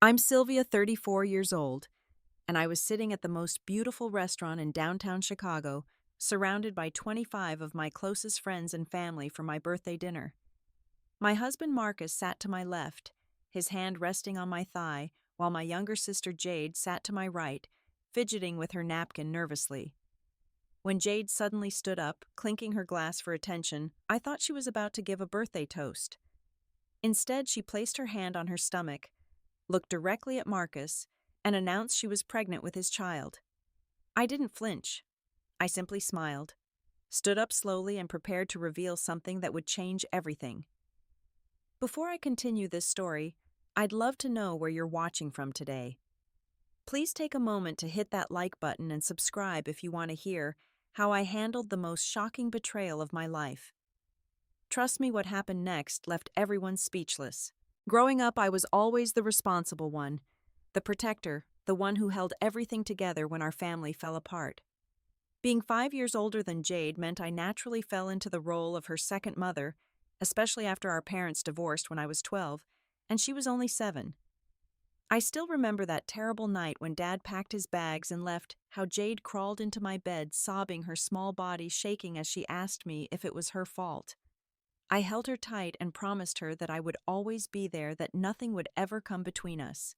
I'm Sylvia, 34 years old, and I was sitting at the most beautiful restaurant in downtown Chicago, surrounded by 25 of my closest friends and family for my birthday dinner. My husband Marcus sat to my left, his hand resting on my thigh, while my younger sister Jade sat to my right, fidgeting with her napkin nervously. When Jade suddenly stood up, clinking her glass for attention, I thought she was about to give a birthday toast. Instead, she placed her hand on her stomach, looked directly at Marcus, and announced she was pregnant with his child. I didn't flinch. I simply smiled, stood up slowly, and prepared to reveal something that would change everything. Before I continue this story, I'd love to know where you're watching from today. Please take a moment to hit that like button and subscribe if you want to hear how I handled the most shocking betrayal of my life. Trust me, what happened next left everyone speechless. Growing up, I was always the responsible one, the protector, the one who held everything together when our family fell apart. Being 5 years older than Jade meant I naturally fell into the role of her second mother, especially after our parents divorced when I was 12, and she was only 7. I still remember that terrible night when Dad packed his bags and left, how Jade crawled into my bed sobbing, her small body shaking as she asked me if it was her fault. I held her tight and promised her that I would always be there, that nothing would ever come between us.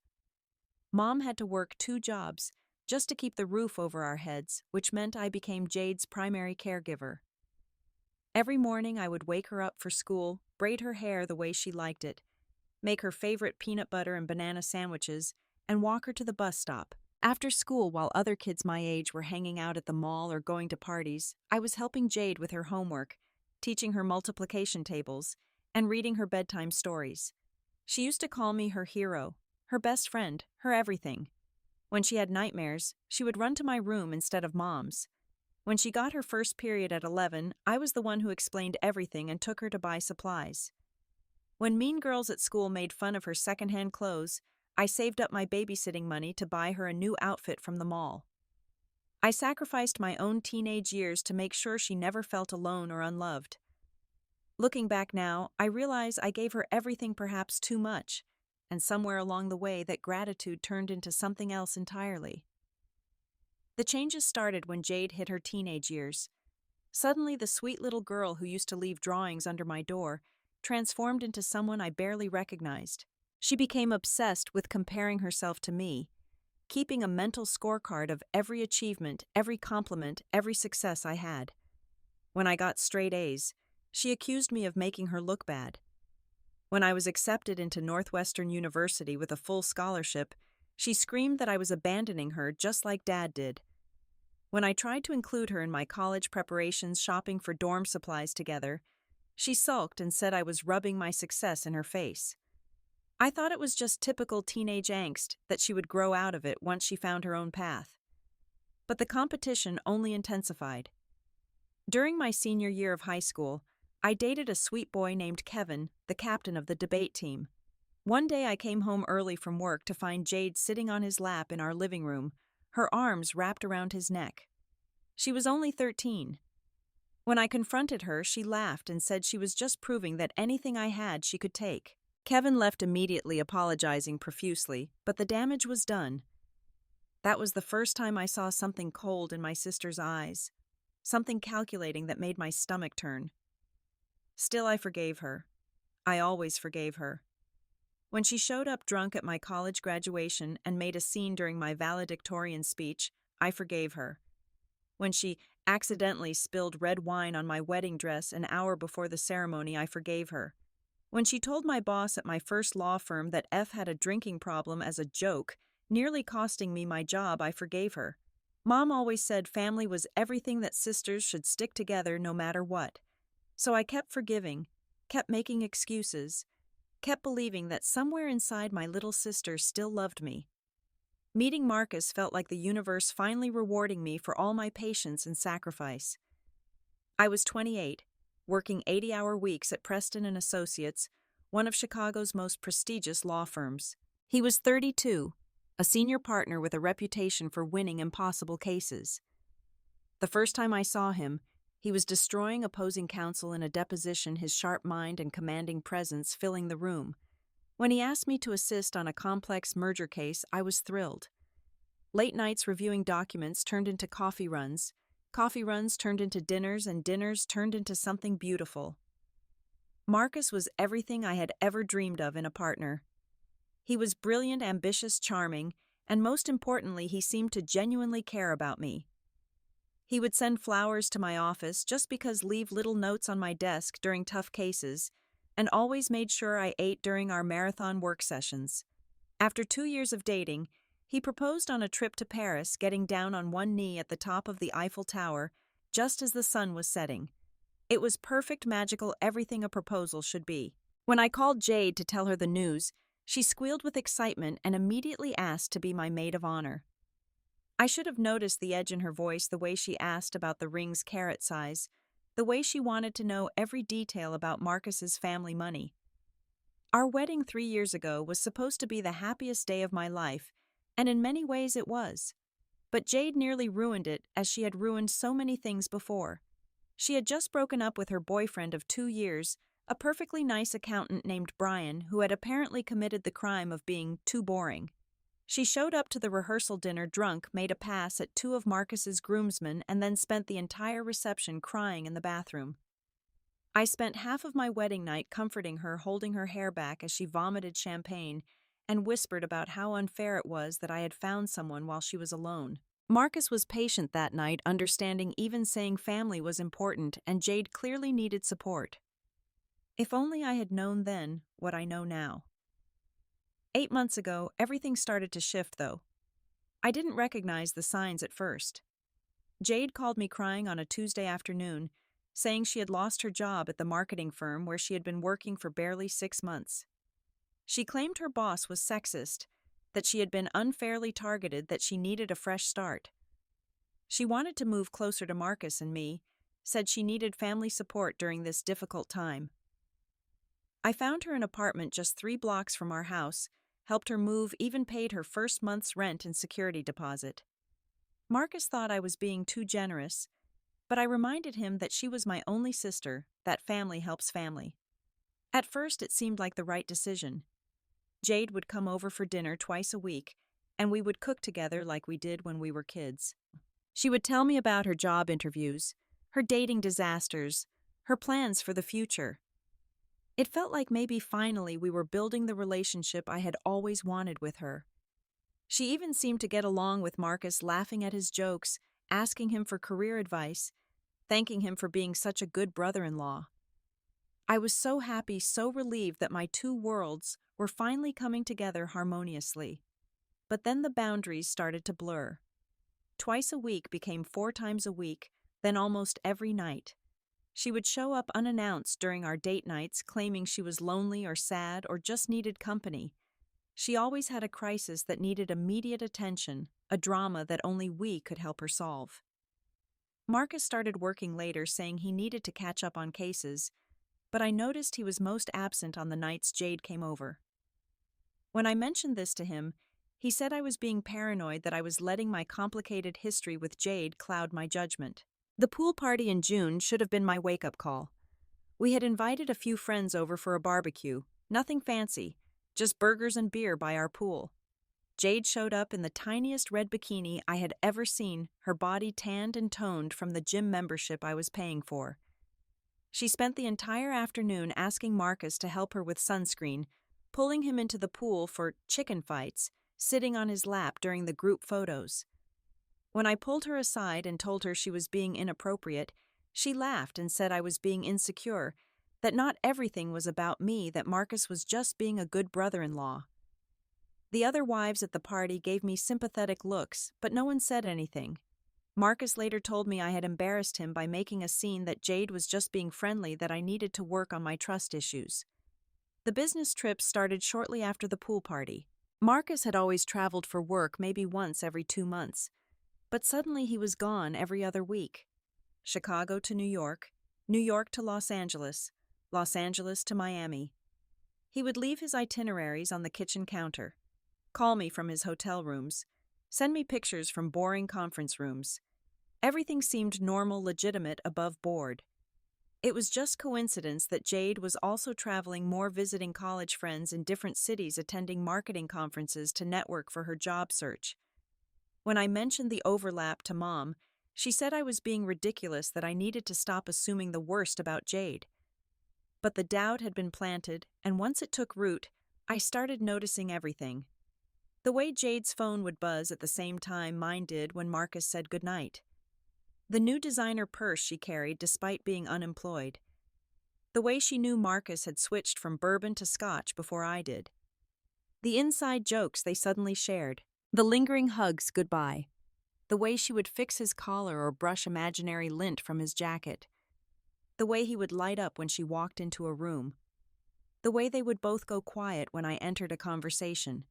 Mom had to work 2 jobs just to keep the roof over our heads, which meant I became Jade's primary caregiver. Every morning I would wake her up for school, braid her hair the way she liked it, make her favorite peanut butter and banana sandwiches, and walk her to the bus stop. After school, while other kids my age were hanging out at the mall or going to parties, I was helping Jade with her homework, teaching her multiplication tables, and reading her bedtime stories. She used to call me her hero, her best friend, her everything. When she had nightmares, she would run to my room instead of Mom's. When she got her first period at 11, I was the one who explained everything and took her to buy supplies. When mean girls at school made fun of her secondhand clothes, I saved up my babysitting money to buy her a new outfit from the mall. I sacrificed my own teenage years to make sure she never felt alone or unloved. Looking back now, I realize I gave her everything, perhaps too much, and somewhere along the way that gratitude turned into something else entirely. The changes started when Jade hit her teenage years. Suddenly, the sweet little girl who used to leave drawings under my door transformed into someone I barely recognized. She became obsessed with comparing herself to me, keeping a mental scorecard of every achievement, every compliment, every success I had. When I got straight A's, she accused me of making her look bad. When I was accepted into Northwestern University with a full scholarship, she screamed that I was abandoning her just like Dad did. When I tried to include her in my college preparations, shopping for dorm supplies together, she sulked and said I was rubbing my success in her face. I thought it was just typical teenage angst, that she would grow out of it once she found her own path. But the competition only intensified. During my senior year of high school, I dated a sweet boy named Kevin, the captain of the debate team. One day I came home early from work to find Jade sitting on his lap in our living room, her arms wrapped around his neck. She was only 13. When I confronted her, she laughed and said she was just proving that anything I had she could take. Kevin left immediately, apologizing profusely, but the damage was done. That was the first time I saw something cold in my sister's eyes, something calculating that made my stomach turn. Still, I forgave her. I always forgave her. When she showed up drunk at my college graduation and made a scene during my valedictorian speech, I forgave her. When she accidentally spilled red wine on my wedding dress an hour before the ceremony, I forgave her. When she told my boss at my first law firm that F had a drinking problem as a joke, nearly costing me my job, I forgave her. Mom always said family was everything, that sisters should stick together no matter what. So I kept forgiving, kept making excuses, kept believing that somewhere inside my little sister still loved me. Meeting Marcus felt like the universe finally rewarding me for all my patience and sacrifice. I was 28, working 80-hour weeks at Preston and Associates, one of Chicago's most prestigious law firms. He was 32, a senior partner with a reputation for winning impossible cases. The first time I saw him, he was destroying opposing counsel in a deposition, his sharp mind and commanding presence filling the room. When he asked me to assist on a complex merger case, I was thrilled. Late nights reviewing documents turned into coffee runs turned into dinners, and dinners turned into something beautiful. Marcus was everything I had ever dreamed of in a partner. He was brilliant, ambitious, charming, and most importantly, he seemed to genuinely care about me. He would send flowers to my office just because, leave little notes on my desk during tough cases, and always made sure I ate during our marathon work sessions. After 2 years of dating, he proposed on a trip to Paris, getting down on one knee at the top of the Eiffel Tower just as the sun was setting. It was perfect, magical, everything a proposal should be. When I called Jade to tell her the news, she squealed with excitement and immediately asked to be my maid of honor. I should have noticed the edge in her voice, the way she asked about the ring's carat size, the way she wanted to know every detail about Marcus's family money. Our wedding 3 years ago was supposed to be the happiest day of my life, and in many ways it was. But Jade nearly ruined it, as she had ruined so many things before. She had just broken up with her boyfriend of 2 years, a perfectly nice accountant named Brian, who had apparently committed the crime of being too boring. She showed up to the rehearsal dinner drunk, made a pass at 2 of Marcus's groomsmen, and then spent the entire reception crying in the bathroom. I spent half of my wedding night comforting her, holding her hair back as she vomited champagne, and whispered about how unfair it was that I had found someone while she was alone. Marcus was patient that night, understanding even saying family was important, and Jade clearly needed support. If only I had known then what I know now. 8 months ago, everything started to shift, though. I didn't recognize the signs at first. Jade called me crying on a Tuesday afternoon, saying she had lost her job at the marketing firm where she had been working for barely 6 months. She claimed her boss was sexist, that she had been unfairly targeted, that she needed a fresh start. She wanted to move closer to Marcus and me, said she needed family support during this difficult time. I found her an apartment just 3 blocks from our house, helped her move, even paid her first month's rent and security deposit. Marcus thought I was being too generous, but I reminded him that she was my only sister, that family helps family. At first, it seemed like the right decision. Jade would come over for dinner twice a week, and we would cook together like we did when we were kids. She would tell me about her job interviews, her dating disasters, her plans for the future. It felt like maybe finally we were building the relationship I had always wanted with her. She even seemed to get along with Marcus, laughing at his jokes, asking him for career advice, thanking him for being such a good brother-in-law. I was so happy, so relieved that my 2 worlds were finally coming together harmoniously. But then the boundaries started to blur. Twice a week became 4 times a week, then almost every night. She would show up unannounced during our date nights, claiming she was lonely or sad or just needed company. She always had a crisis that needed immediate attention, a drama that only we could help her solve. Marcus started working later, saying he needed to catch up on cases, but I noticed he was most absent on the nights Jade came over. When I mentioned this to him, he said I was being paranoid, that I was letting my complicated history with Jade cloud my judgment. The pool party in June should have been my wake-up call. We had invited a few friends over for a barbecue, nothing fancy, just burgers and beer by our pool. Jade showed up in the tiniest red bikini I had ever seen, her body tanned and toned from the gym membership I was paying for. She spent the entire afternoon asking Marcus to help her with sunscreen, pulling him into the pool for chicken fights, sitting on his lap during the group photos. When I pulled her aside and told her she was being inappropriate, she laughed and said I was being insecure, that not everything was about me, that Marcus was just being a good brother-in-law. The other wives at the party gave me sympathetic looks, but no one said anything. Marcus later told me I had embarrassed him by making a scene, that Jade was just being friendly, that I needed to work on my trust issues. The business trip started shortly after the pool party. Marcus had always traveled for work maybe once every 2 months, but suddenly he was gone every other week. Chicago to New York to Los Angeles to Miami. He would leave his itineraries on the kitchen counter, call me from his hotel rooms, send me pictures from boring conference rooms. Everything seemed normal, legitimate, above board. It was just coincidence that Jade was also traveling more, visiting college friends in different cities, attending marketing conferences to network for her job search. When I mentioned the overlap to Mom, she said I was being ridiculous, that I needed to stop assuming the worst about Jade. But the doubt had been planted, and once it took root, I started noticing everything. The way Jade's phone would buzz at the same time mine did when Marcus said goodnight. The new designer purse she carried despite being unemployed. The way she knew Marcus had switched from bourbon to scotch before I did. The inside jokes they suddenly shared. The lingering hugs goodbye. The way she would fix his collar or brush imaginary lint from his jacket. The way he would light up when she walked into a room. The way they would both go quiet when I entered a conversation.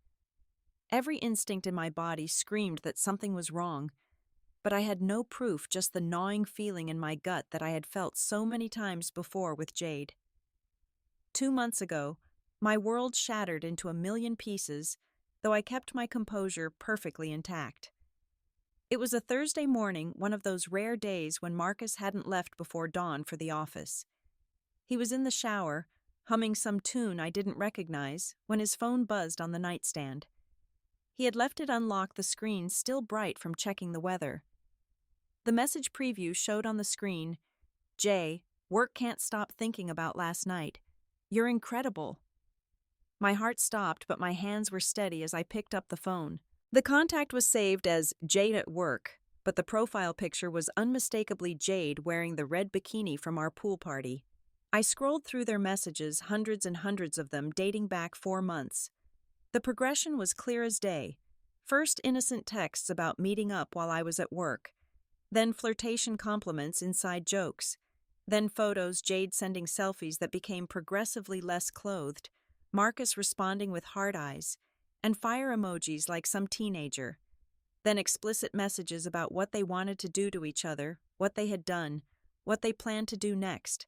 Every instinct in my body screamed that something was wrong, but I had no proof, just the gnawing feeling in my gut that I had felt so many times before with Jade. 2 months ago, my world shattered into a million pieces, though I kept my composure perfectly intact. It was a Thursday morning, one of those rare days when Marcus hadn't left before dawn for the office. He was in the shower, humming some tune I didn't recognize, when his phone buzzed on the nightstand. He had left it unlocked, the screen still bright from checking the weather. The message preview showed on the screen, "Jay, work can't stop thinking about last night. You're incredible." My heart stopped, but my hands were steady as I picked up the phone. The contact was saved as Jade at work, but the profile picture was unmistakably Jade wearing the red bikini from our pool party. I scrolled through their messages, hundreds and hundreds of them dating back 4 months. The progression was clear as day. First, innocent texts about meeting up while I was at work. Then flirtation compliments, inside jokes. Then photos, Jade sending selfies that became progressively less clothed, Marcus responding with heart eyes, and fire emojis like some teenager. Then explicit messages about what they wanted to do to each other, what they had done, what they planned to do next.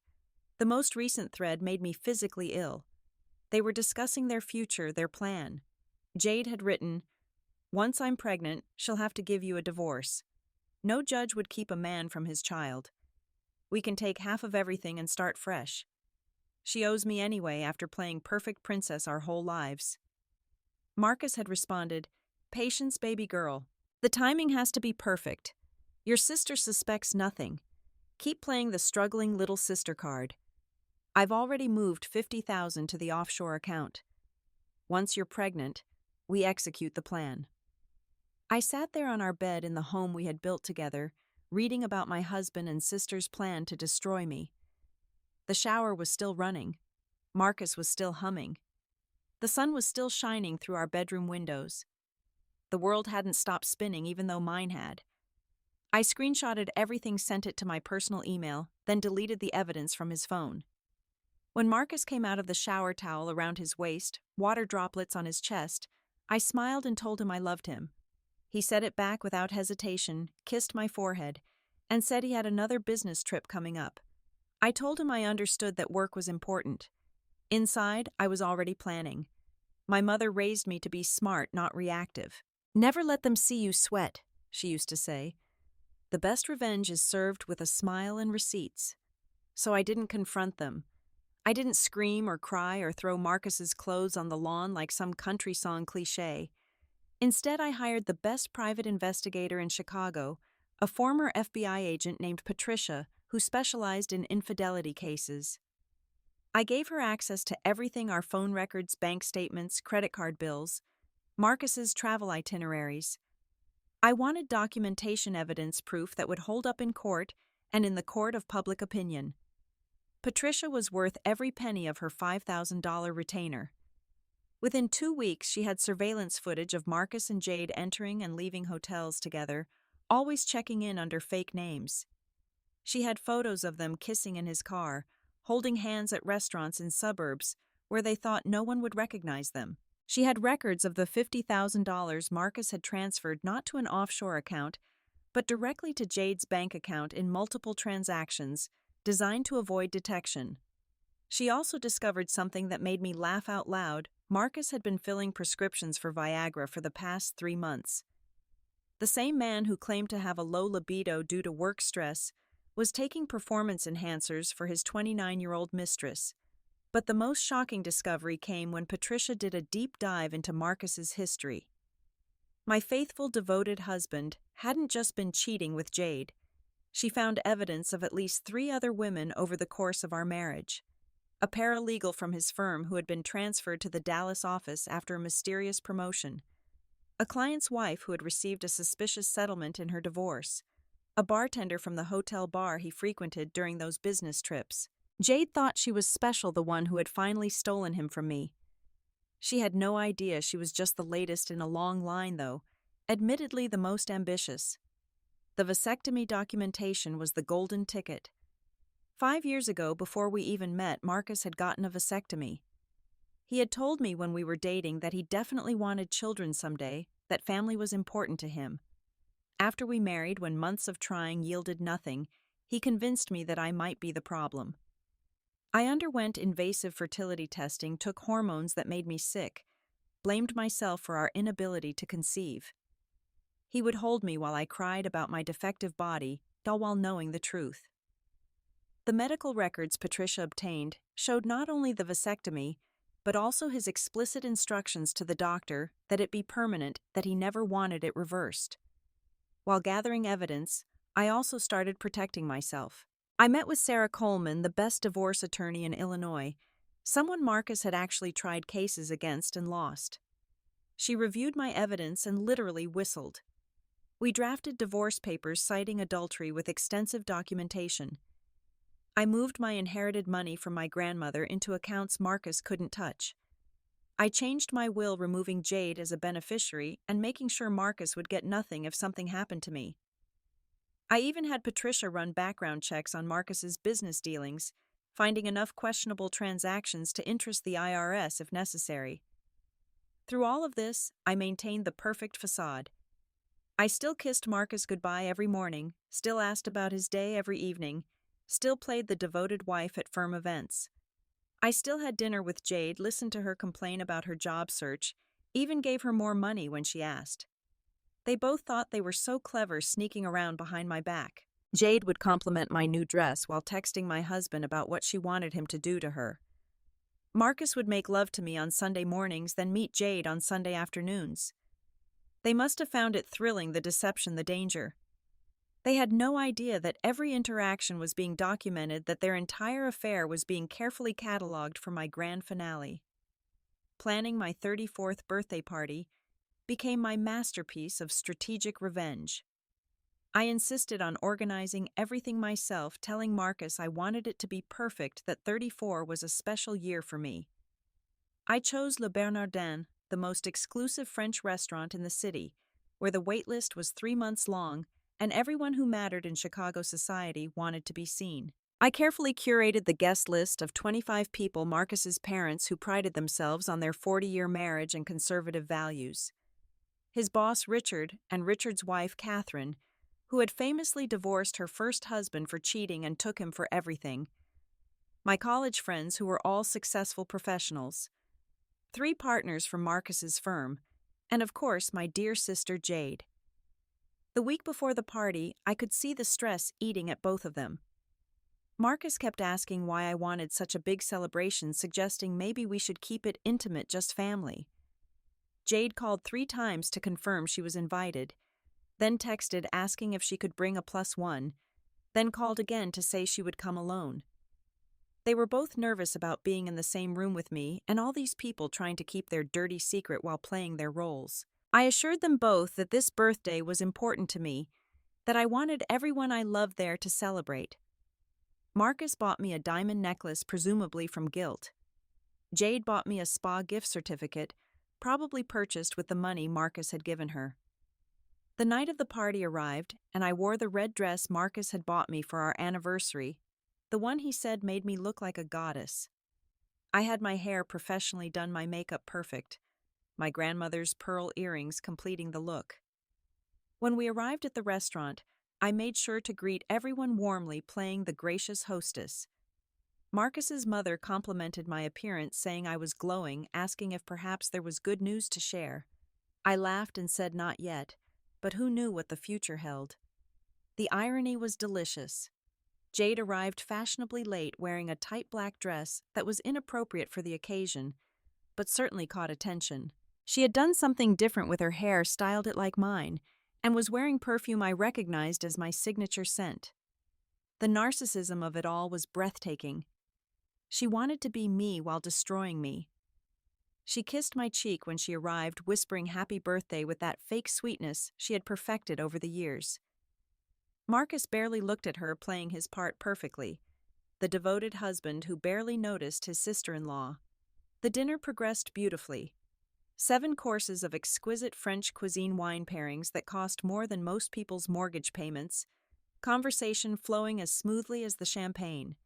The most recent thread made me physically ill. They were discussing their future, their plan. Jade had written, "Once I'm pregnant, she'll have to give you a divorce. No judge would keep a man from his child. We can take half of everything and start fresh. She owes me anyway after playing perfect princess our whole lives." Marcus had responded, "Patience, baby girl. The timing has to be perfect. Your sister suspects nothing. Keep playing the struggling little sister card. I've already moved $50,000 to the offshore account. Once you're pregnant, we execute the plan." I sat there on our bed in the home we had built together, reading about my husband and sister's plan to destroy me. The shower was still running. Marcus was still humming. The sun was still shining through our bedroom windows. The world hadn't stopped spinning, even though mine had. I screenshotted everything, sent it to my personal email, then deleted the evidence from his phone. When Marcus came out of the shower towel around his waist, water droplets on his chest, I smiled and told him I loved him. He said it back without hesitation, kissed my forehead, and said he had another business trip coming up. I told him I understood that work was important. Inside, I was already planning. My mother raised me to be smart, not reactive. "Never let them see you sweat," she used to say. "The best revenge is served with a smile and receipts." So I didn't confront them. I didn't scream or cry or throw Marcus's clothes on the lawn like some country song cliché. Instead, I hired the best private investigator in Chicago, a former FBI agent named Patricia, who specialized in infidelity cases. I gave her access to everything: our phone records, bank statements, credit card bills, Marcus's travel itineraries. I wanted documentation, evidence, proof that would hold up in court and in the court of public opinion. Patricia was worth every penny of her $5,000 retainer. Within 2 weeks, she had surveillance footage of Marcus and Jade entering and leaving hotels together, always checking in under fake names. She had photos of them kissing in his car, holding hands at restaurants in suburbs where they thought no one would recognize them. She had records of the $50,000 Marcus had transferred not to an offshore account, but directly to Jade's bank account in multiple transactions, designed to avoid detection. She also discovered something that made me laugh out loud. Marcus had been filling prescriptions for Viagra for the past 3 months. The same man who claimed to have a low libido due to work stress was taking performance enhancers for his 29-year-old mistress. But the most shocking discovery came when Patricia did a deep dive into Marcus's history. My faithful, devoted husband hadn't just been cheating with Jade. She found evidence of at least 3 other women over the course of our marriage. A paralegal from his firm who had been transferred to the Dallas office after a mysterious promotion. A client's wife who had received a suspicious settlement in her divorce. A bartender from the hotel bar he frequented during those business trips. Jade thought she was special, the one who had finally stolen him from me. She had no idea she was just the latest in a long line, though, admittedly the most ambitious. The vasectomy documentation was the golden ticket. 5 years ago, before we even met, Marcus had gotten a vasectomy. He had told me when we were dating that he definitely wanted children someday, that family was important to him. After we married, when months of trying yielded nothing, he convinced me that I might be the problem. I underwent invasive fertility testing, took hormones that made me sick, blamed myself for our inability to conceive. He would hold me while I cried about my defective body, all while knowing the truth. The medical records Patricia obtained showed not only the vasectomy, but also his explicit instructions to the doctor that it be permanent, that he never wanted it reversed. While gathering evidence, I also started protecting myself. I met with Sarah Coleman, the best divorce attorney in Illinois, someone Marcus had actually tried cases against and lost. She reviewed my evidence and literally whistled. We drafted divorce papers citing adultery with extensive documentation. I moved my inherited money from my grandmother into accounts Marcus couldn't touch. I changed my will, removing Jade as a beneficiary and making sure Marcus would get nothing if something happened to me. I even had Patricia run background checks on Marcus's business dealings, finding enough questionable transactions to interest the IRS if necessary. Through all of this, I maintained the perfect facade. I still kissed Marcus goodbye every morning, still asked about his day every evening, still played the devoted wife at firm events. I still had dinner with Jade, listened to her complain about her job search, even gave her more money when she asked. They both thought they were so clever sneaking around behind my back. Jade would compliment my new dress while texting my husband about what she wanted him to do to her. Marcus would make love to me on Sunday mornings, then meet Jade on Sunday afternoons. They must have found it thrilling, the deception, the danger. They had no idea that every interaction was being documented, that their entire affair was being carefully cataloged for my grand finale. Planning my 34th birthday party became my masterpiece of strategic revenge. I insisted on organizing everything myself, telling Marcus I wanted it to be perfect, that 34 was a special year for me. I chose Le Bernardin, the most exclusive French restaurant in the city, where the wait list was 3 months long and everyone who mattered in Chicago society wanted to be seen. I carefully curated the guest list of 25 people, Marcus's parents, who prided themselves on their 40-year marriage and conservative values. His boss, Richard, and Richard's wife, Catherine, who had famously divorced her first husband for cheating and took him for everything. My college friends, who were all successful professionals. 3 partners from Marcus's firm, and of course my dear sister Jade. The week before the party, I could see the stress eating at both of them. Marcus kept asking why I wanted such a big celebration, suggesting maybe we should keep it intimate, just family. Jade called 3 times to confirm she was invited, then texted asking if she could bring a +1, then called again to say she would come alone. They were both nervous about being in the same room with me and all these people trying to keep their dirty secret while playing their roles. I assured them both that this birthday was important to me, that I wanted everyone I loved there to celebrate. Marcus bought me a diamond necklace, presumably from Gilt. Jade bought me a spa gift certificate, probably purchased with the money Marcus had given her. The night of the party arrived, and I wore the red dress Marcus had bought me for our anniversary, the one he said made me look like a goddess. I had my hair professionally done, my makeup perfect, my grandmother's pearl earrings completing the look. When we arrived at the restaurant, I made sure to greet everyone warmly, playing the gracious hostess. Marcus's mother complimented my appearance, saying I was glowing, asking if perhaps there was good news to share. I laughed and said not yet, but who knew what the future held. The irony was delicious. Jade arrived fashionably late wearing a tight black dress that was inappropriate for the occasion, but certainly caught attention. She had done something different with her hair, styled it like mine, and was wearing perfume I recognized as my signature scent. The narcissism of it all was breathtaking. She wanted to be me while destroying me. She kissed my cheek when she arrived, whispering happy birthday with that fake sweetness she had perfected over the years. Marcus barely looked at her, playing his part perfectly, the devoted husband who barely noticed his sister-in-law. The dinner progressed beautifully. 7 courses of exquisite French cuisine wine pairings that cost more than most people's mortgage payments, conversation flowing as smoothly as the champagne.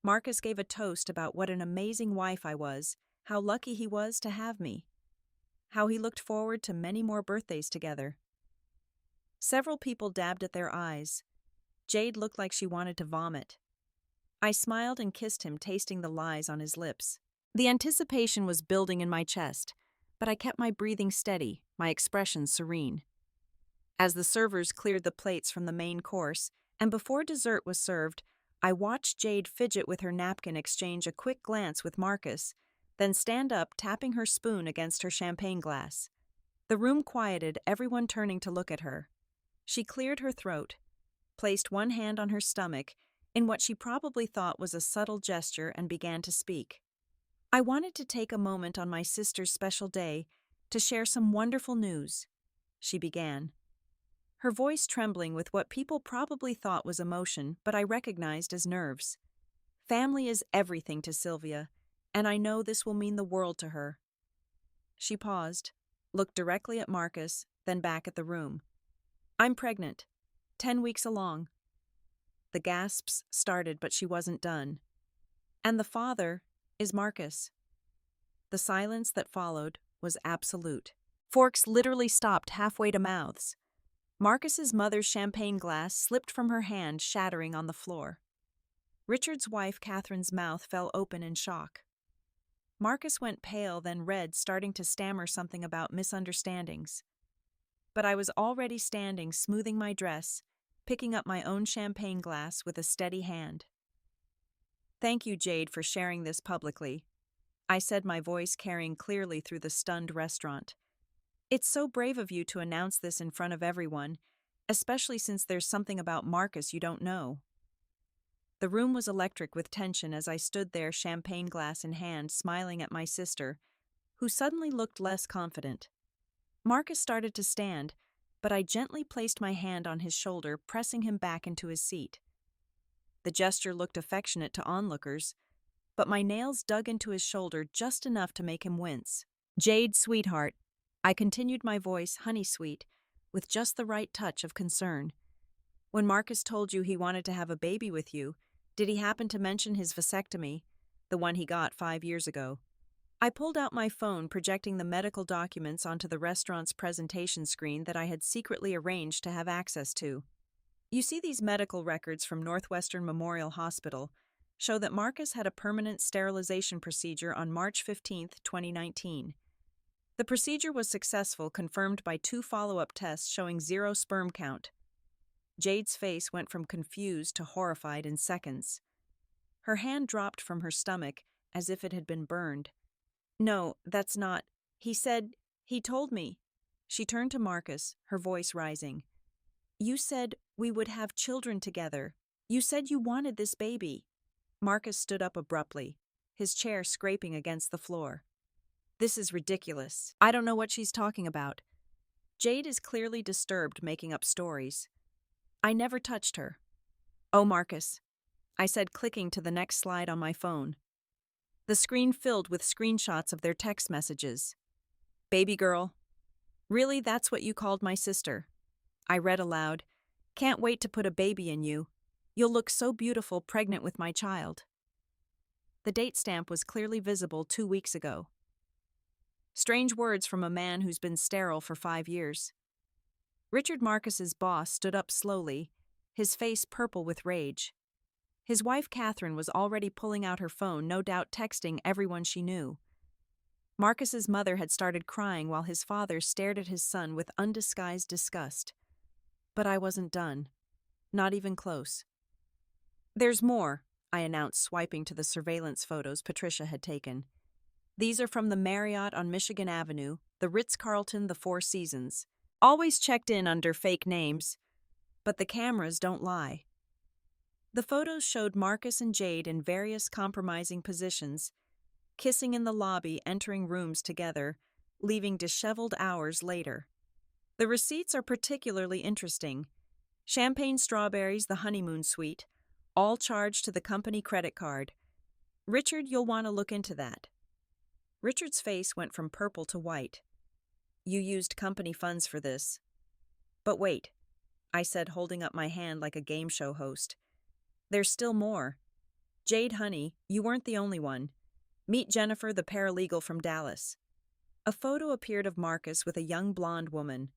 Marcus gave a toast about what an amazing wife I was, how lucky he was to have me, how he looked forward to many more birthdays together. Several people dabbed at their eyes. Jade looked like she wanted to vomit. I smiled and kissed him, tasting the lies on his lips. The anticipation was building in my chest, but I kept my breathing steady, my expression serene. As the servers cleared the plates from the main course, and before dessert was served, I watched Jade fidget with her napkin, exchange a quick glance with Marcus, then stand up, tapping her spoon against her champagne glass. The room quieted, everyone turning to look at her. She cleared her throat, placed one hand on her stomach, in what she probably thought was a subtle gesture, and began to speak. I wanted to take a moment on my sister's special day to share some wonderful news, she began, her voice trembling with what people probably thought was emotion, but I recognized as nerves. Family is everything to Sylvia, and I know this will mean the world to her. She paused, looked directly at Marcus, then back at the room. I'm pregnant, 10 weeks along. The gasps started, but she wasn't done. And the father is Marcus. The silence that followed was absolute. Forks literally stopped halfway to mouths. Marcus's mother's champagne glass slipped from her hand, shattering on the floor. Richard's wife, Catherine's mouth fell open in shock. Marcus went pale, then red, starting to stammer something about misunderstandings. But I was already standing, smoothing my dress, picking up my own champagne glass with a steady hand. Thank you, Jade, for sharing this publicly, I said, my voice carrying clearly through the stunned restaurant. It's so brave of you to announce this in front of everyone, especially since there's something about Marcus you don't know. The room was electric with tension as I stood there, champagne glass in hand, smiling at my sister, who suddenly looked less confident. Marcus started to stand, but I gently placed my hand on his shoulder, pressing him back into his seat. The gesture looked affectionate to onlookers, but my nails dug into his shoulder just enough to make him wince. Jade, sweetheart, I continued, my voice honey sweet, with just the right touch of concern. When Marcus told you he wanted to have a baby with you, did he happen to mention his vasectomy, the one he got 5 years ago? I pulled out my phone, projecting the medical documents onto the restaurant's presentation screen that I had secretly arranged to have access to. You see, these medical records from Northwestern Memorial Hospital show that Marcus had a permanent sterilization procedure on March 15, 2019. The procedure was successful, confirmed by 2 follow-up tests showing 0 sperm count. Jade's face went from confused to horrified in seconds. Her hand dropped from her stomach as if it had been burned. No, that's not. He told me. She turned to Marcus, her voice rising. You said we would have children together. You said you wanted this baby. Marcus stood up abruptly, his chair scraping against the floor. This is ridiculous. I don't know what she's talking about. Jade is clearly disturbed, making up stories. I never touched her. Oh, Marcus, I said, clicking to the next slide on my phone. The screen filled with screenshots of their text messages. Baby girl. Really, that's what you called my sister? I read aloud. Can't wait to put a baby in you. You'll look so beautiful pregnant with my child. The date stamp was clearly visible 2 weeks ago. Strange words from a man who's been sterile for 5 years. Richard, Marcus's boss, stood up slowly, his face purple with rage. His wife, Catherine, was already pulling out her phone, no doubt texting everyone she knew. Marcus's mother had started crying while his father stared at his son with undisguised disgust. But I wasn't done. Not even close. There's more, I announced, swiping to the surveillance photos Patricia had taken. These are from the Marriott on Michigan Avenue, the Ritz-Carlton, the Four Seasons. Always checked in under fake names, but the cameras don't lie. The photos showed Marcus and Jade in various compromising positions, kissing in the lobby, entering rooms together, leaving disheveled hours later. The receipts are particularly interesting. Champagne strawberries, the honeymoon suite, all charged to the company credit card. Richard, you'll want to look into that. Richard's face went from purple to white. You used company funds for this. But wait, I said, holding up my hand like a game show host. There's still more. Jade, honey, you weren't the only one. Meet Jennifer, the paralegal from Dallas. A photo appeared of Marcus with a young blonde woman.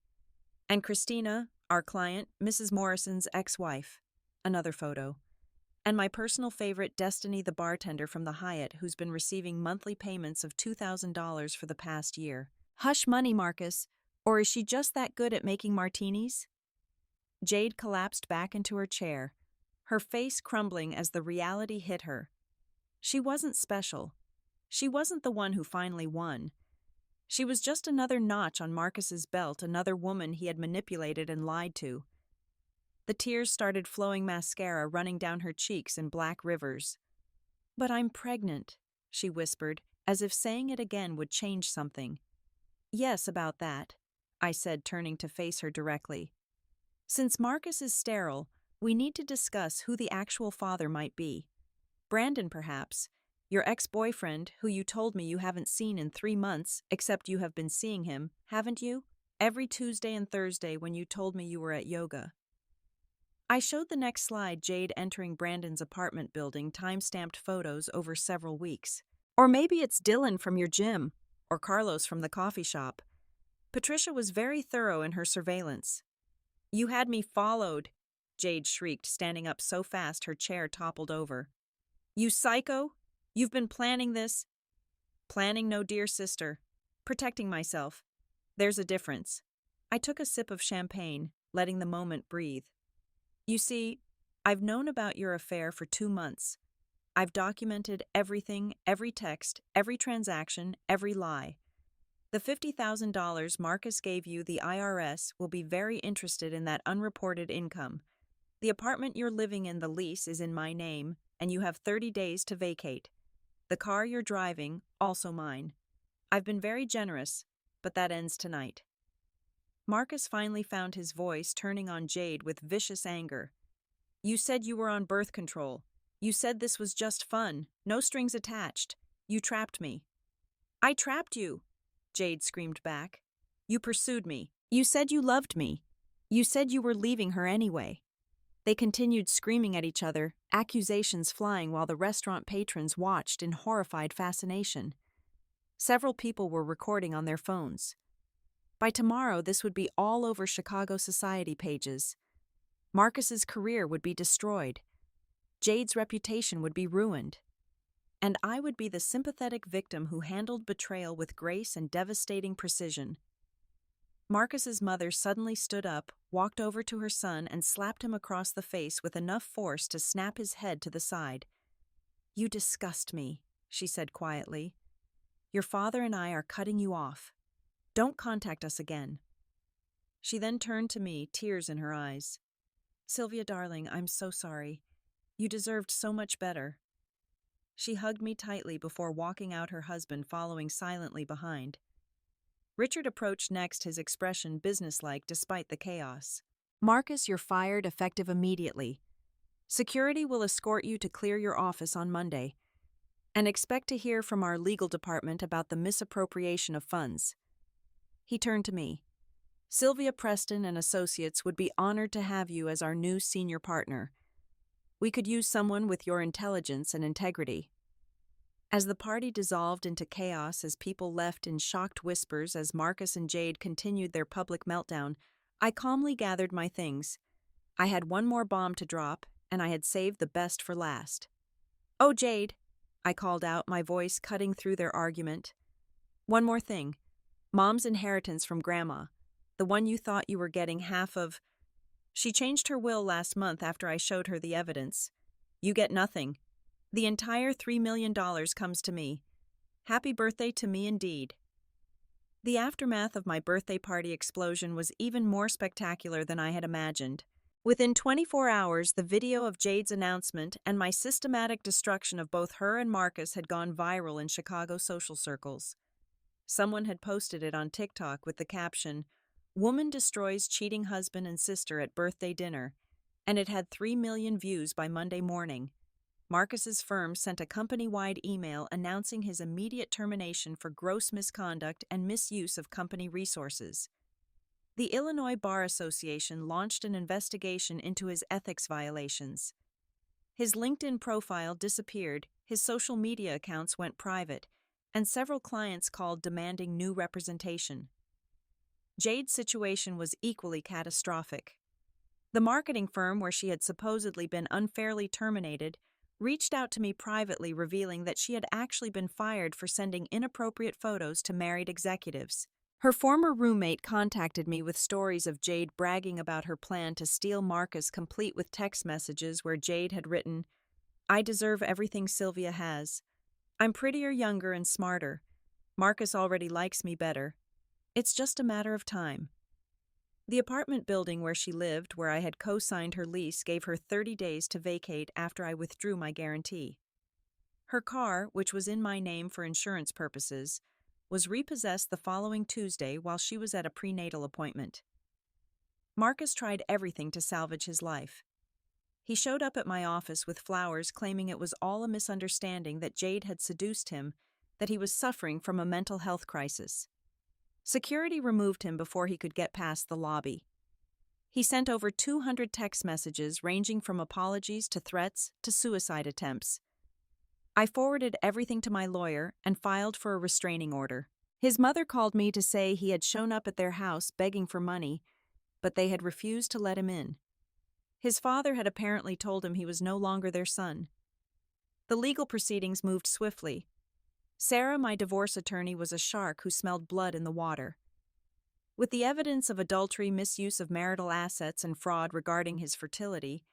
And Christina, our client, Mrs. Morrison's ex-wife. Another photo. And my personal favorite, Destiny, the bartender from the Hyatt, who's been receiving monthly payments of $2,000 for the past year. Hush money, Marcus. Or is she just that good at making martinis? Jade collapsed back into her chair, her face crumbling as the reality hit her. She wasn't special. She wasn't the one who finally won. She was just another notch on Marcus's belt, another woman he had manipulated and lied to. The tears started flowing, mascara running down her cheeks in black rivers. But I'm pregnant, she whispered, as if saying it again would change something. Yes, about that, I said, turning to face her directly. Since Marcus is sterile, we need to discuss who the actual father might be. Brandon, perhaps. Your ex-boyfriend, who you told me you haven't seen in 3 months, except you have been seeing him, haven't you? Every Tuesday and Thursday when you told me you were at yoga. I showed the next slide, Jade entering Brandon's apartment building, time-stamped photos over several weeks. Or maybe it's Dylan from your gym, or Carlos from the coffee shop. Patricia was very thorough in her surveillance. You had me followed, Jade shrieked, standing up so fast her chair toppled over. You psycho? You've been planning this? Planning, no, dear sister. Protecting myself. There's a difference. I took a sip of champagne, letting the moment breathe. You see, I've known about your affair for 2 months. I've documented everything, every text, every transaction, every lie. The $50,000 Marcus gave you, the IRS, will be very interested in that unreported income. The apartment you're living in, the lease, is in my name, and you have 30 days to vacate. The car you're driving, also mine. I've been very generous, but that ends tonight. Marcus finally found his voice, turning on Jade with vicious anger. You said you were on birth control. You said this was just fun, no strings attached. You trapped me. I trapped you, Jade screamed back. You pursued me. You said you loved me. You said you were leaving her anyway. They continued screaming at each other, accusations flying while the restaurant patrons watched in horrified fascination. Several people were recording on their phones. By tomorrow, this would be all over Chicago society pages. Marcus's career would be destroyed. Jade's reputation would be ruined. And I would be the sympathetic victim who handled betrayal with grace and devastating precision. Marcus's mother suddenly stood up, walked over to her son, and slapped him across the face with enough force to snap his head to the side. You disgust me, she said quietly. Your father and I are cutting you off. Don't contact us again. She then turned to me, tears in her eyes. Sylvia, darling, I'm so sorry. You deserved so much better. She hugged me tightly before walking out, her husband following silently behind. Richard approached next, his expression businesslike despite the chaos. Marcus, you're fired, effective immediately. Security will escort you to clear your office on Monday. And expect to hear from our legal department about the misappropriation of funds. He turned to me. Sylvia Preston and Associates would be honored to have you as our new senior partner. We could use someone with your intelligence and integrity. As the party dissolved into chaos, as people left in shocked whispers, as Marcus and Jade continued their public meltdown, I calmly gathered my things. I had one more bomb to drop, and I had saved the best for last. Oh, Jade, I called out, my voice cutting through their argument. One more thing. Mom's inheritance from Grandma, the one you thought you were getting half of. She changed her will last month after I showed her the evidence. You get nothing. The entire $3 million comes to me. Happy birthday to me indeed. The aftermath of my birthday party explosion was even more spectacular than I had imagined. Within 24 hours, the video of Jade's announcement and my systematic destruction of both her and Marcus had gone viral in Chicago social circles. Someone had posted it on TikTok with the caption, "Woman destroys cheating husband and sister at birthday dinner," and it had 3 million views by Monday morning. Marcus's firm sent a company-wide email announcing his immediate termination for gross misconduct and misuse of company resources. The Illinois Bar Association launched an investigation into his ethics violations. His LinkedIn profile disappeared, his social media accounts went private, and several clients called demanding new representation. Jade's situation was equally catastrophic. The marketing firm where she had supposedly been unfairly terminated reached out to me privately, revealing that she had actually been fired for sending inappropriate photos to married executives. Her former roommate contacted me with stories of Jade bragging about her plan to steal Marcus, complete with text messages where Jade had written, "I deserve everything Sylvia has. I'm prettier, younger, and smarter. Marcus already likes me better. It's just a matter of time." The apartment building where she lived, where I had co-signed her lease, gave her 30 days to vacate after I withdrew my guarantee. Her car, which was in my name for insurance purposes, was repossessed the following Tuesday while she was at a prenatal appointment. Marcus tried everything to salvage his life. He showed up at my office with flowers, claiming it was all a misunderstanding, that Jade had seduced him, that he was suffering from a mental health crisis. Security removed him before he could get past the lobby. He sent over 200 text messages ranging from apologies to threats to suicide attempts. I forwarded everything to my lawyer and filed for a restraining order. His mother called me to say he had shown up at their house begging for money, but they had refused to let him in. His father had apparently told him he was no longer their son. The legal proceedings moved swiftly. Sarah, my divorce attorney, was a shark who smelled blood in the water. With the evidence of adultery, misuse of marital assets, and fraud regarding his fertility,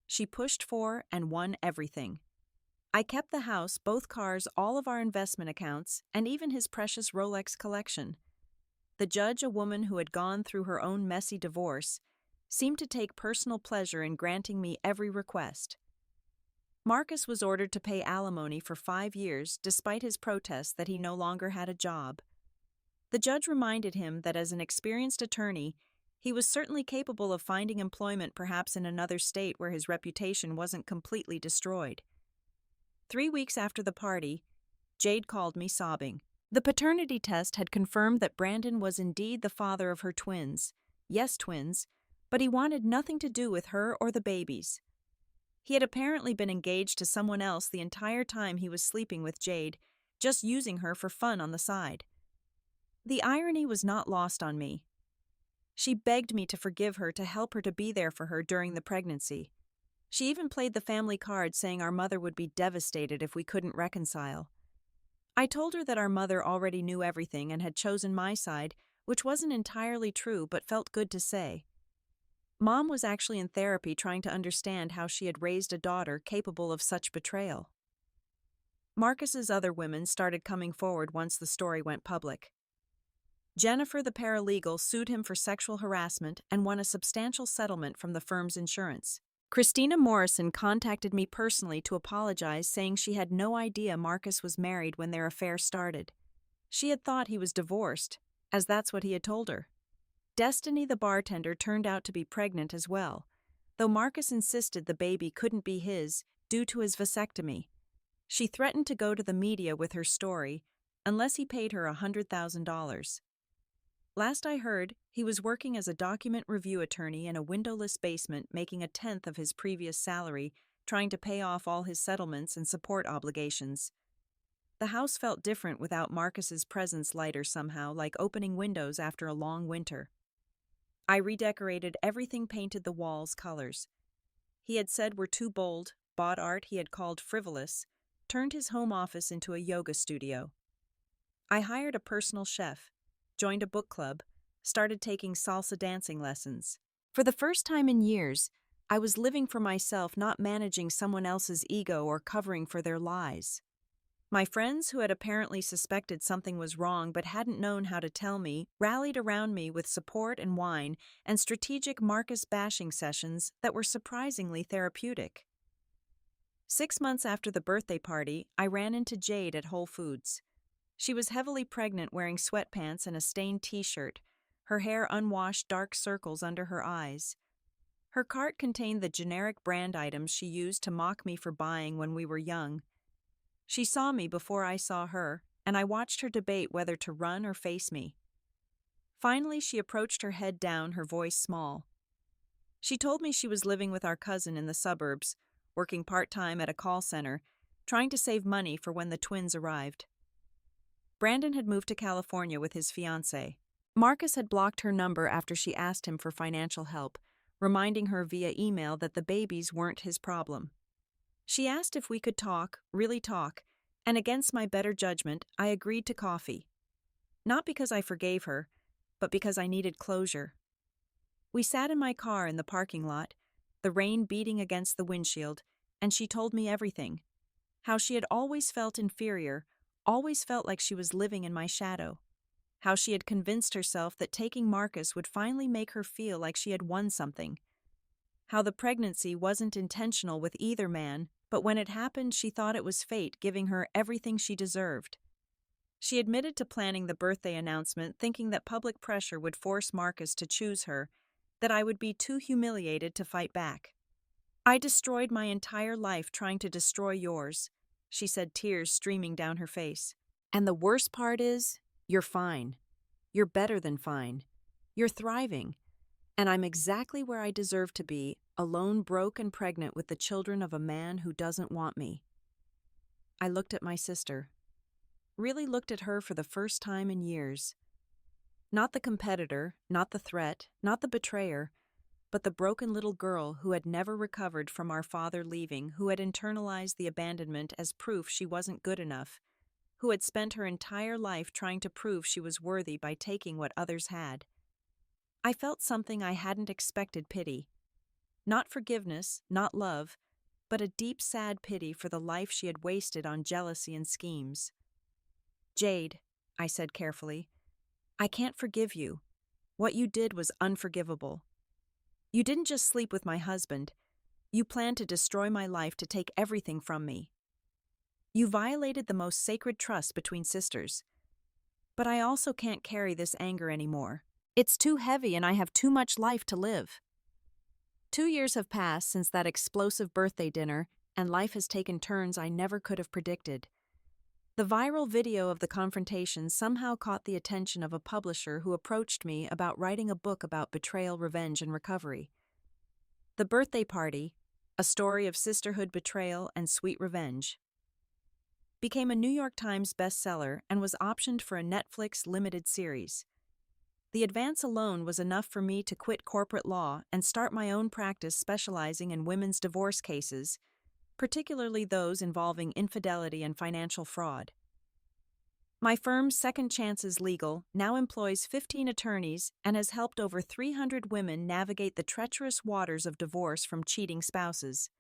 she pushed for and won everything. I kept the house, both cars, all of our investment accounts, and even his precious Rolex collection. The judge, a woman who had gone through her own messy divorce, seemed to take personal pleasure in granting me every request. Marcus was ordered to pay alimony for 5 years despite his protests that he no longer had a job. The judge reminded him that as an experienced attorney, he was certainly capable of finding employment, perhaps in another state where his reputation wasn't completely destroyed. 3 weeks after the party, Jade called me sobbing. The paternity test had confirmed that Brandon was indeed the father of her twins. Yes, twins, but he wanted nothing to do with her or the babies. He had apparently been engaged to someone else the entire time he was sleeping with Jade, just using her for fun on the side. The irony was not lost on me. She begged me to forgive her, to help her, to be there for her during the pregnancy. She even played the family card, saying our mother would be devastated if we couldn't reconcile. I told her that our mother already knew everything and had chosen my side, which wasn't entirely true but felt good to say. Mom was actually in therapy trying to understand how she had raised a daughter capable of such betrayal. Marcus's other women started coming forward once the story went public. Jennifer, the paralegal, sued him for sexual harassment and won a substantial settlement from the firm's insurance. Christina Morrison contacted me personally to apologize, saying she had no idea Marcus was married when their affair started. She had thought he was divorced, as that's what he had told her. Destiny, the bartender, turned out to be pregnant as well, though Marcus insisted the baby couldn't be his due to his vasectomy. She threatened to go to the media with her story unless he paid her $100,000. Last I heard, he was working as a document review attorney in a windowless basement, making 1/10 of his previous salary, trying to pay off all his settlements and support obligations. The house felt different without Marcus's presence, lighter somehow, like opening windows after a long winter. I redecorated everything, painted the walls colors he had said were too bold, bought art he had called frivolous, turned his home office into a yoga studio. I hired a personal chef, joined a book club, started taking salsa dancing lessons. For the first time in years, I was living for myself, not managing someone else's ego or covering for their lies. My friends, who had apparently suspected something was wrong but hadn't known how to tell me, rallied around me with support and wine and strategic Marcus bashing sessions that were surprisingly therapeutic. 6 months after the birthday party, I ran into Jade at Whole Foods. She was heavily pregnant, wearing sweatpants and a stained t-shirt, her hair unwashed, dark circles under her eyes. Her cart contained the generic brand items she used to mock me for buying when we were young. She saw me before I saw her, and I watched her debate whether to run or face me. Finally, she approached, her head down, her voice small. She told me she was living with our cousin in the suburbs, working part-time at a call center, trying to save money for when the twins arrived. Brandon had moved to California with his fiancée. Marcus had blocked her number after she asked him for financial help, reminding her via email that the babies weren't his problem. She asked if we could talk, really talk, and against my better judgment, I agreed to coffee. Not because I forgave her, but because I needed closure. We sat in my car in the parking lot, the rain beating against the windshield, and she told me everything. How she had always felt inferior, always felt like she was living in my shadow. How she had convinced herself that taking Marcus would finally make her feel like she had won something. How the pregnancy wasn't intentional with either man, but when it happened, she thought it was fate giving her everything she deserved. She admitted to planning the birthday announcement, thinking that public pressure would force Marcus to choose her, that I would be too humiliated to fight back. "I destroyed my entire life trying to destroy yours," she said, tears streaming down her face. "And the worst part is, you're fine. You're better than fine. You're thriving. And I'm exactly where I deserve to be, alone, broke, and pregnant with the children of a man who doesn't want me." I looked at my sister. Really looked at her for the first time in years. Not the competitor, not the threat, not the betrayer, but the broken little girl who had never recovered from our father leaving, who had internalized the abandonment as proof she wasn't good enough, who had spent her entire life trying to prove she was worthy by taking what others had. I felt something I hadn't expected: pity. Not forgiveness, not love, but a deep, sad pity for the life she had wasted on jealousy and schemes. "Jade," I said carefully, "I can't forgive you. What you did was unforgivable. You didn't just sleep with my husband. You planned to destroy my life, to take everything from me. You violated the most sacred trust between sisters. But I also can't carry this anger anymore. It's too heavy and I have too much life to live." 2 years have passed since that explosive birthday dinner, and life has taken turns I never could have predicted. The viral video of the confrontation somehow caught the attention of a publisher who approached me about writing a book about betrayal, revenge, and recovery. The Birthday Party, a story of sisterhood, betrayal, and sweet revenge, became a New York Times bestseller and was optioned for a Netflix limited series. The advance alone was enough for me to quit corporate law and start my own practice specializing in women's divorce cases, particularly those involving infidelity and financial fraud. My firm, Second Chances Legal, now employs 15 attorneys and has helped over 300 women navigate the treacherous waters of divorce from cheating spouses.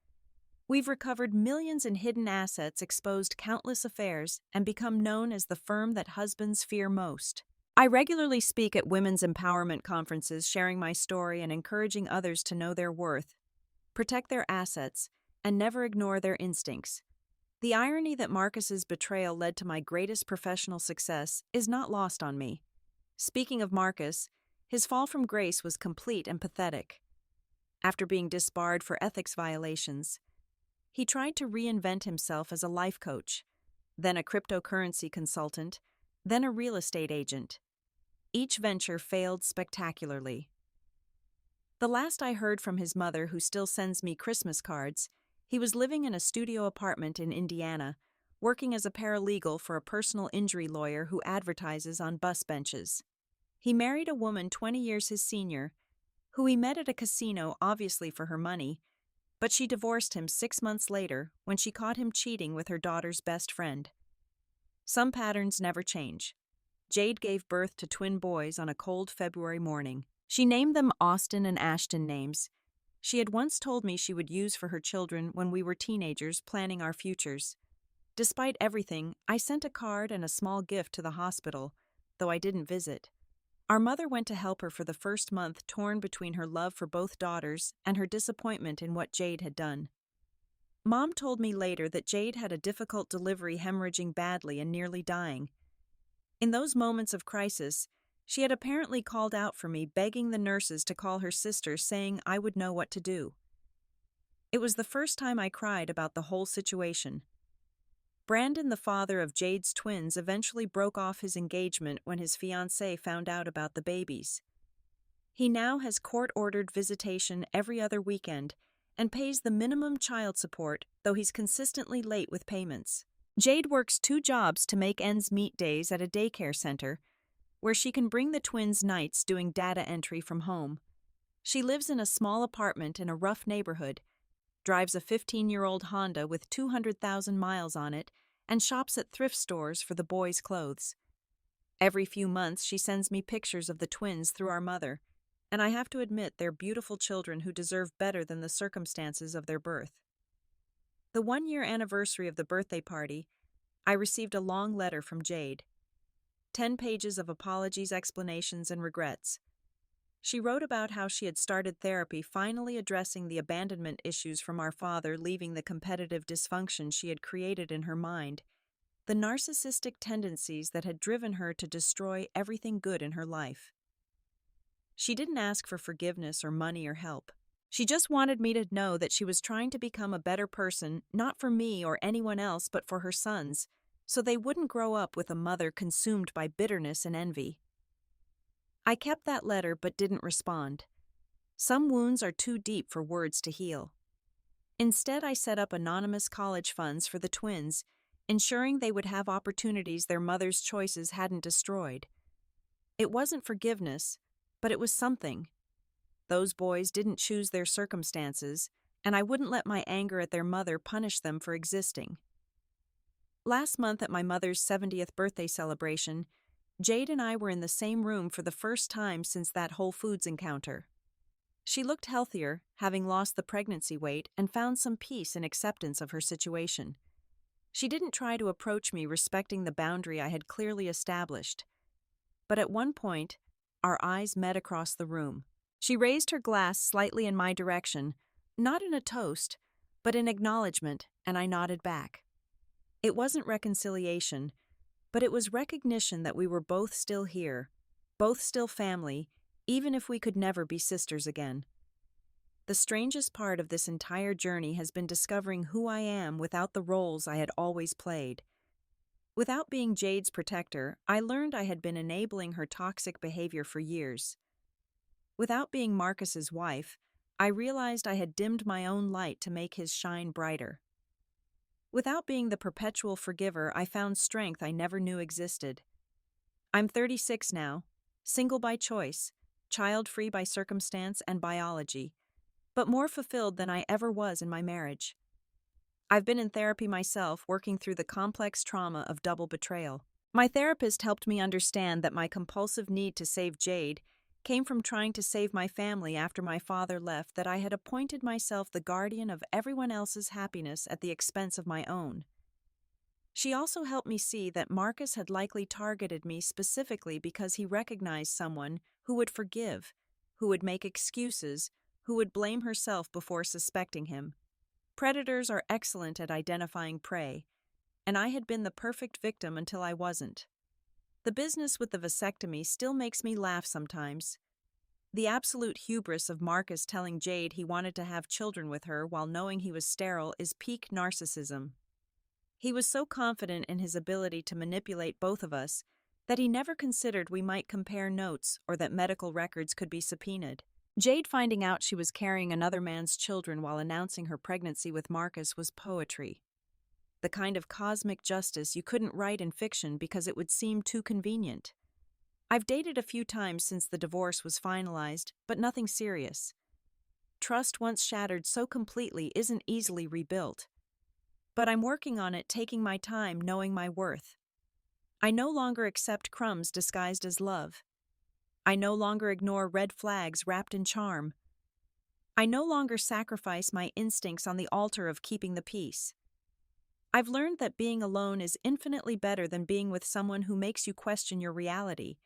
We've recovered millions in hidden assets, exposed countless affairs, and become known as the firm that husbands fear most. I regularly speak at women's empowerment conferences, sharing my story and encouraging others to know their worth, protect their assets, and never ignore their instincts. The irony that Marcus's betrayal led to my greatest professional success is not lost on me. Speaking of Marcus, his fall from grace was complete and pathetic. After being disbarred for ethics violations, he tried to reinvent himself as a life coach, then a cryptocurrency consultant, then a real estate agent. Each venture failed spectacularly. The last I heard from his mother, who still sends me Christmas cards, he was living in a studio apartment in Indiana, working as a paralegal for a personal injury lawyer who advertises on bus benches. He married a woman 20 years his senior, who he met at a casino, obviously for her money, but she divorced him 6 months later when she caught him cheating with her daughter's best friend. Some patterns never change. Jade gave birth to twin boys on a cold February morning. She named them Austin and Ashton names. she had once told me she would use for her children when we were teenagers planning our futures. Despite everything, I sent a card and a small gift to the hospital, though I didn't visit. Our mother went to help her for the first month, torn between her love for both daughters and her disappointment in what Jade had done. Mom told me later that Jade had a difficult delivery, hemorrhaging badly and nearly dying. In those moments of crisis, she had apparently called out for me, begging the nurses to call her sister, saying I would know what to do. It was the first time I cried about the whole situation. Brandon, the father of Jade's twins, eventually broke off his engagement when his fiancée found out about the babies. He now has court-ordered visitation every other weekend and pays the minimum child support, though he's consistently late with payments. Jade works 2 jobs to make ends meet: days at a daycare center, where she can bring the twins nights doing data entry from home. She lives in a small apartment in a rough neighborhood, drives a 15-year-old Honda with 200,000 miles on it, and shops at thrift stores for the boys' clothes. Every few months, she sends me pictures of the twins through our mother, and I have to admit they're beautiful children who deserve better than the circumstances of their birth. The 1-year anniversary of the birthday party, I received a long letter from Jade. 10 pages of apologies, explanations, and regrets. She wrote about how she had started therapy, finally addressing the abandonment issues from our father, leaving the competitive dysfunction she had created in her mind, the narcissistic tendencies that had driven her to destroy everything good in her life. She didn't ask for forgiveness or money or help. She just wanted me to know that she was trying to become a better person, not for me or anyone else, but for her sons, so they wouldn't grow up with a mother consumed by bitterness and envy. I kept that letter but didn't respond. Some wounds are too deep for words to heal. Instead, I set up anonymous college funds for the twins, ensuring they would have opportunities their mother's choices hadn't destroyed. It wasn't forgiveness, but it was something. Those boys didn't choose their circumstances, and I wouldn't let my anger at their mother punish them for existing. Last month at my mother's 70th birthday celebration, Jade and I were in the same room for the first time since that Whole Foods encounter. She looked healthier, having lost the pregnancy weight, and found some peace and acceptance of her situation. She didn't try to approach me, respecting the boundary I had clearly established. But at one point, our eyes met across the room. She raised her glass slightly in my direction, not in a toast, but in acknowledgement, and I nodded back. It wasn't reconciliation, but it was recognition that we were both still here, both still family, even if we could never be sisters again. The strangest part of this entire journey has been discovering who I am without the roles I had always played. Without being Jade's protector, I learned I had been enabling her toxic behavior for years. Without being Marcus's wife, I realized I had dimmed my own light to make his shine brighter. Without being the perpetual forgiver, I found strength I never knew existed. I'm 36 now, single by choice, child-free by circumstance and biology, but more fulfilled than I ever was in my marriage. I've been in therapy myself, working through the complex trauma of double betrayal. My therapist helped me understand that my compulsive need to save Jade came from trying to save my family after my father left, that I had appointed myself the guardian of everyone else's happiness at the expense of my own. She also helped me see that Marcus had likely targeted me specifically because he recognized someone who would forgive, who would make excuses, who would blame herself before suspecting him. Predators are excellent at identifying prey, and I had been the perfect victim until I wasn't. The business with the vasectomy still makes me laugh sometimes. The absolute hubris of Marcus telling Jade he wanted to have children with her while knowing he was sterile is peak narcissism. He was so confident in his ability to manipulate both of us that he never considered we might compare notes or that medical records could be subpoenaed. Jade finding out she was carrying another man's children while announcing her pregnancy with Marcus was poetry. The kind of cosmic justice you couldn't write in fiction because it would seem too convenient. I've dated a few times since the divorce was finalized, but nothing serious. Trust once shattered so completely isn't easily rebuilt. But I'm working on it, taking my time, knowing my worth. I no longer accept crumbs disguised as love. I no longer ignore red flags wrapped in charm. I no longer sacrifice my instincts on the altar of keeping the peace. I've learned that being alone is infinitely better than being with someone who makes you question your reality,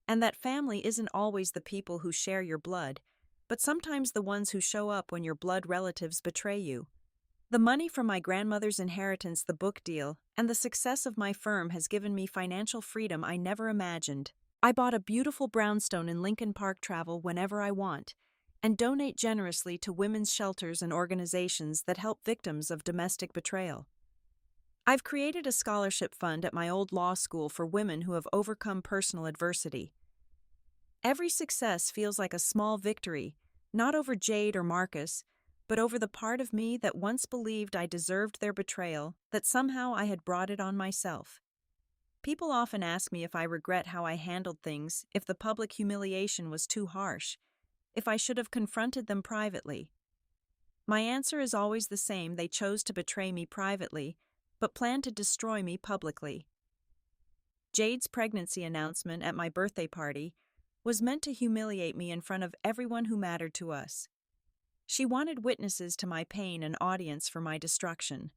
and that family isn't always the people who share your blood, but sometimes the ones who show up when your blood relatives betray you. The money from my grandmother's inheritance, the book deal, and the success of my firm has given me financial freedom I never imagined. I bought a beautiful brownstone in Lincoln Park, travel whenever I want, and donate generously to women's shelters and organizations that help victims of domestic betrayal. I've created a scholarship fund at my old law school for women who have overcome personal adversity. Every success feels like a small victory, not over Jade or Marcus, but over the part of me that once believed I deserved their betrayal, that somehow I had brought it on myself. People often ask me if I regret how I handled things, if the public humiliation was too harsh, if I should have confronted them privately. My answer is always the same: they chose to betray me privately, but planned to destroy me publicly. Jade's pregnancy announcement at my birthday party was meant to humiliate me in front of everyone who mattered to us. She wanted witnesses to my pain and audience for my destruction.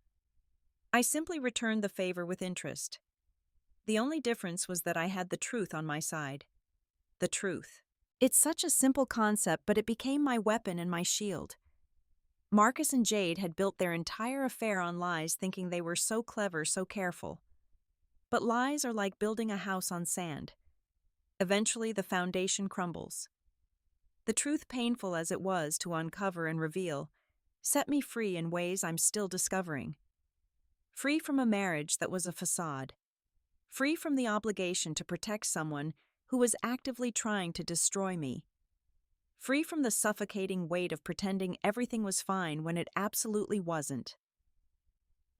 I simply returned the favor with interest. The only difference was that I had the truth on my side. The truth. It's such a simple concept, but it became my weapon and my shield. Marcus and Jade had built their entire affair on lies, thinking they were so clever, so careful. But lies are like building a house on sand. Eventually, the foundation crumbles. The truth, painful as it was to uncover and reveal, set me free in ways I'm still discovering. Free from a marriage that was a facade. Free from the obligation to protect someone who was actively trying to destroy me. Free from the suffocating weight of pretending everything was fine when it absolutely wasn't.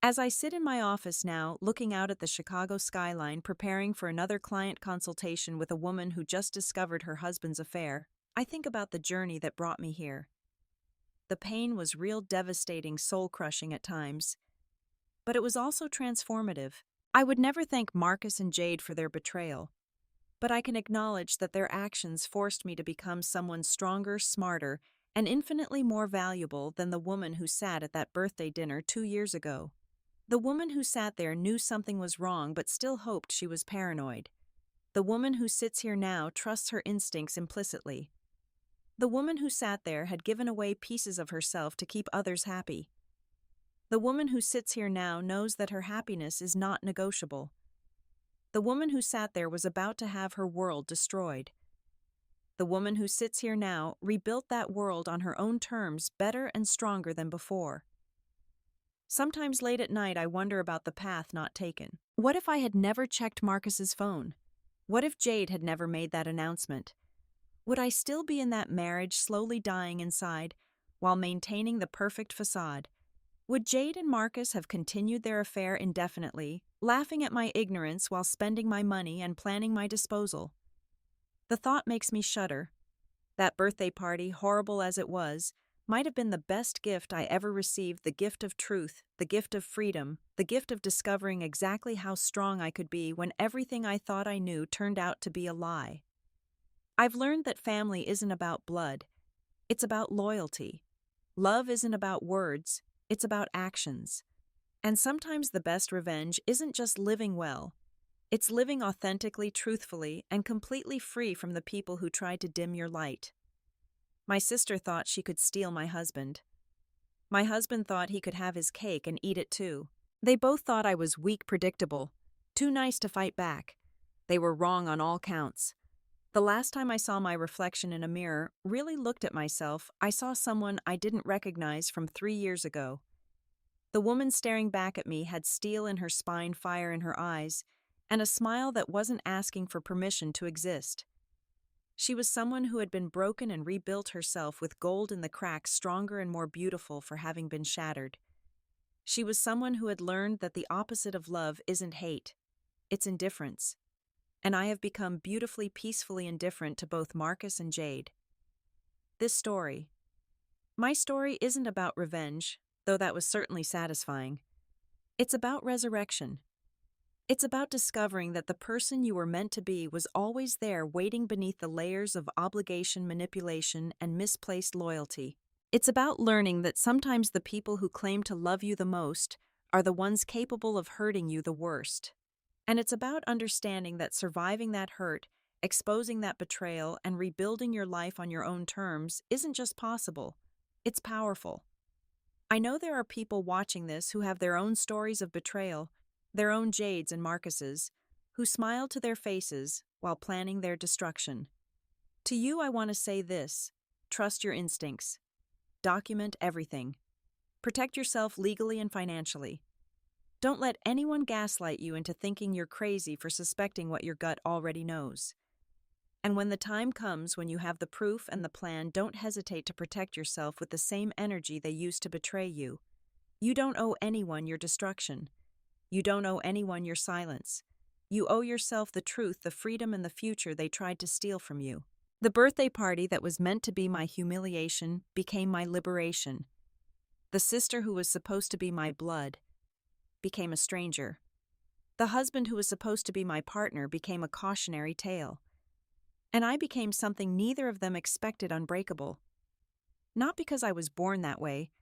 As I sit in my office now, looking out at the Chicago skyline, preparing for another client consultation with a woman who just discovered her husband's affair, I think about the journey that brought me here. The pain was real, devastating, soul-crushing at times, but it was also transformative. I would never thank Marcus and Jade for their betrayal, but I can acknowledge that their actions forced me to become someone stronger, smarter, and infinitely more valuable than the woman who sat at that birthday dinner 2 years ago. The woman who sat there knew something was wrong but still hoped she was paranoid. The woman who sits here now trusts her instincts implicitly. The woman who sat there had given away pieces of herself to keep others happy. The woman who sits here now knows that her happiness is not negotiable. The woman who sat there was about to have her world destroyed. The woman who sits here now rebuilt that world on her own terms, better and stronger than before. Sometimes late at night I wonder about the path not taken. What if I had never checked Marcus's phone? What if Jade had never made that announcement? Would I still be in that marriage, slowly dying inside, while maintaining the perfect facade? Would Jade and Marcus have continued their affair indefinitely, laughing at my ignorance while spending my money and planning my disposal? The thought makes me shudder. That birthday party, horrible as it was, might have been the best gift I ever received: the gift of truth, the gift of freedom, the gift of discovering exactly how strong I could be when everything I thought I knew turned out to be a lie. I've learned that family isn't about blood. It's about loyalty. Love isn't about words. It's about actions. And sometimes the best revenge isn't just living well. It's living authentically, truthfully, and completely free from the people who tried to dim your light. My sister thought she could steal my husband. My husband thought he could have his cake and eat it too. They both thought I was weak, predictable, too nice to fight back. They were wrong on all counts. The last time I saw my reflection in a mirror, really looked at myself, I saw someone I didn't recognize from 3 years ago. The woman staring back at me had steel in her spine, fire in her eyes, and a smile that wasn't asking for permission to exist. She was someone who had been broken and rebuilt herself with gold in the cracks, stronger and more beautiful for having been shattered. She was someone who had learned that the opposite of love isn't hate, it's indifference. And I have become beautifully, peacefully indifferent to both Marcus and Jade. My story isn't about revenge, though that was certainly satisfying. It's about resurrection. It's about discovering that the person you were meant to be was always there, waiting beneath the layers of obligation, manipulation, and misplaced loyalty. It's about learning that sometimes the people who claim to love you the most are the ones capable of hurting you the worst. And it's about understanding that surviving that hurt, exposing that betrayal, and rebuilding your life on your own terms isn't just possible, it's powerful. I know there are people watching this who have their own stories of betrayal, their own Jades and Marcuses, who smile to their faces while planning their destruction. To you, I want to say this: trust your instincts. Document everything. Protect yourself legally and financially. Don't let anyone gaslight you into thinking you're crazy for suspecting what your gut already knows. And when the time comes when you have the proof and the plan, don't hesitate to protect yourself with the same energy they used to betray you. You don't owe anyone your destruction. You don't owe anyone your silence. You owe yourself the truth, the freedom, and the future they tried to steal from you. The birthday party that was meant to be my humiliation became my liberation. The sister who was supposed to be my blood became a stranger. The husband who was supposed to be my partner became a cautionary tale. And I became something neither of them expected: unbreakable. Not because I was born that way,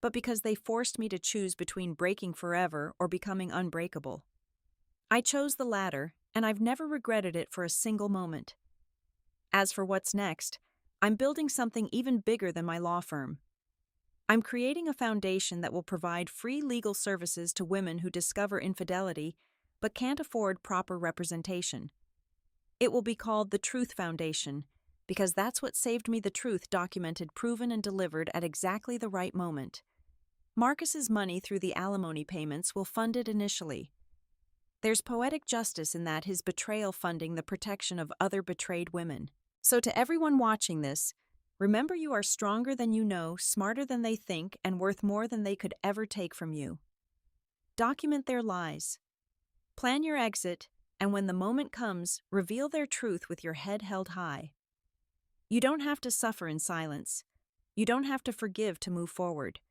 but because they forced me to choose between breaking forever or becoming unbreakable. I chose the latter, and I've never regretted it for a single moment. As for what's next, I'm building something even bigger than my law firm. I'm creating a foundation that will provide free legal services to women who discover infidelity but can't afford proper representation. It will be called the Truth Foundation, because that's what saved me the truth, documented, proven, and delivered at exactly the right moment. Marcus's money through the alimony payments will fund it initially. There's poetic justice in that, his betrayal funding the protection of other betrayed women. So to everyone watching this, remember, you are stronger than you know, smarter than they think, and worth more than they could ever take from you. Document their lies. Plan your exit, and when the moment comes, reveal their truth with your head held high. You don't have to suffer in silence. You don't have to forgive to move forward.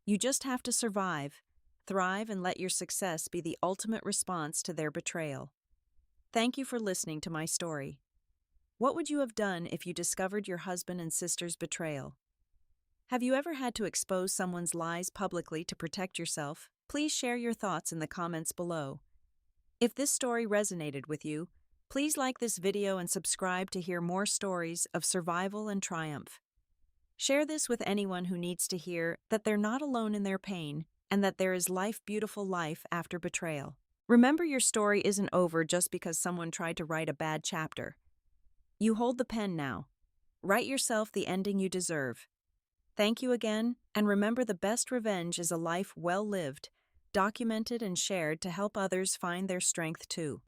You just have to survive, thrive, and let your success be the ultimate response to their betrayal. Thank you for listening to my story. What would you have done if you discovered your husband and sister's betrayal? Have you ever had to expose someone's lies publicly to protect yourself? Please share your thoughts in the comments below. If this story resonated with you, please like this video and subscribe to hear more stories of survival and triumph. Share this with anyone who needs to hear that they're not alone in their pain and that there is life, beautiful life after betrayal. Remember, your story isn't over just because someone tried to write a bad chapter. You hold the pen now. Write yourself the ending you deserve. Thank you again, and remember, the best revenge is a life well lived, documented and shared to help others find their strength too.